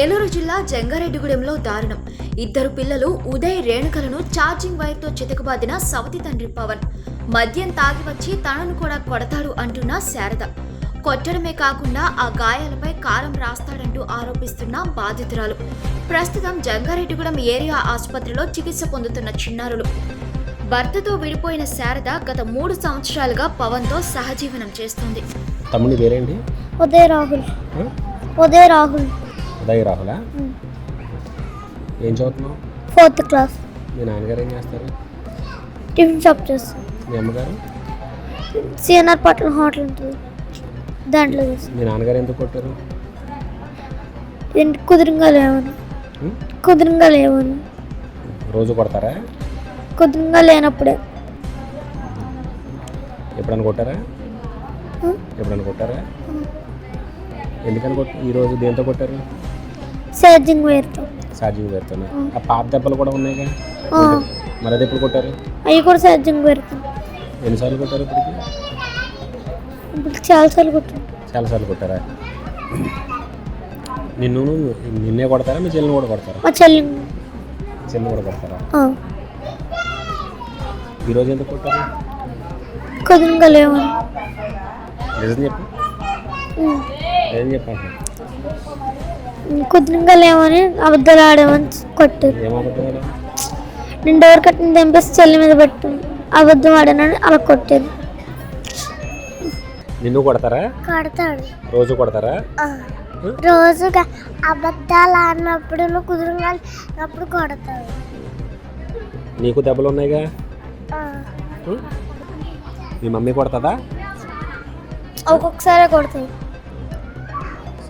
ఏలూరు జిల్లా జంగారెడ్డిగూడెంలో దారుణం. ఇద్దరు పిల్లలు ఉదయ్ రేణుకలను ఛార్జింగ్ వైర్తో చితకబాదిన సవతి తండ్రి పవన్. మద్యం తాగి వచ్చి తనను కూడా కొడతాడు అంటున్న శారద. కొట్టడమే కాకుండా ఆ గాయాలపై కారం రాస్తాడంటూ ఆరోపిస్తున్న బాధితురాలు. ప్రస్తుతం జంగారెడ్డిగూడెం ఏరియా ఆసుపత్రిలో చికిత్స పొందుతున్న చిన్నారులు. భర్తతో విడిపోయిన శారద గత 3 సంవత్సరాలుగా పవన్తో సహజీవనం చేస్తుంది. తమ్ముని పేరేంటి? ఉదయ్ రాహుల్. ఉదయ్ రాహులా? ఏం చదువుతున్నావు? 4th class. మీ నాన్నగారు ఏం చేస్తారు? టిఫిన్ షాప్ చేస్తాను. మీ అమ్మగారు? సిఎన్ఆర్ పట్ల హోటల్ ఉంటుంది, దాంట్లో చేస్తాను. మీ నాన్నగారు ఎందుకు కొట్టారు? కుదురుగా లేవని. రోజు కొడతారా? కుదురుగా లేనప్పుడే. ఎప్పుడన్నా కొట్టారా? ఎందుకని ఈరోజు దేంతో కొట్టారు? ఛార్జింగ్ వైర్తో. ఆ పాత దెబ్బలు కూడా ఉన్నాయిగా, మరి అది ఎప్పుడు కొట్టారు? అవి కూడా ఛార్జింగ్ వైర్తో. ఎన్నిసార్లు కొట్టారు ఇప్పటికి? చాలాసార్లు కొట్టారా? నిన్నే కొడతారా, మీ చెల్లిని కూడా కొడతారా? మా చెల్లిని కూడా కొడతారా? ఈరోజు ఎందుకు కొట్టారు? కుదురుగా లేవని. నిజం చెప్పు. ఏం చెప్పాలి? కుదురుగా లేవని అబద్ధాలు ఆడేమని కొట్టారు. ఏమవుతుంది? నేను డోర్ కట్టిన తెంపేసి చెల్లి మీద పెట్టు అబద్ధం ఆడానని అలా కొట్టారు. నిన్ను కొడతారా? కొడతాడు. రోజు కొడతారా? రోజుగా అబద్ధాలు ఆడినప్పుడు కుదురుగా అప్పుడు కొడతాడు. నీకు దెబ్బలు ఉన్నాయిగా, మీ మమ్మీ కొడతాదా? ఒక్కొక్కసారి కొడతాయి.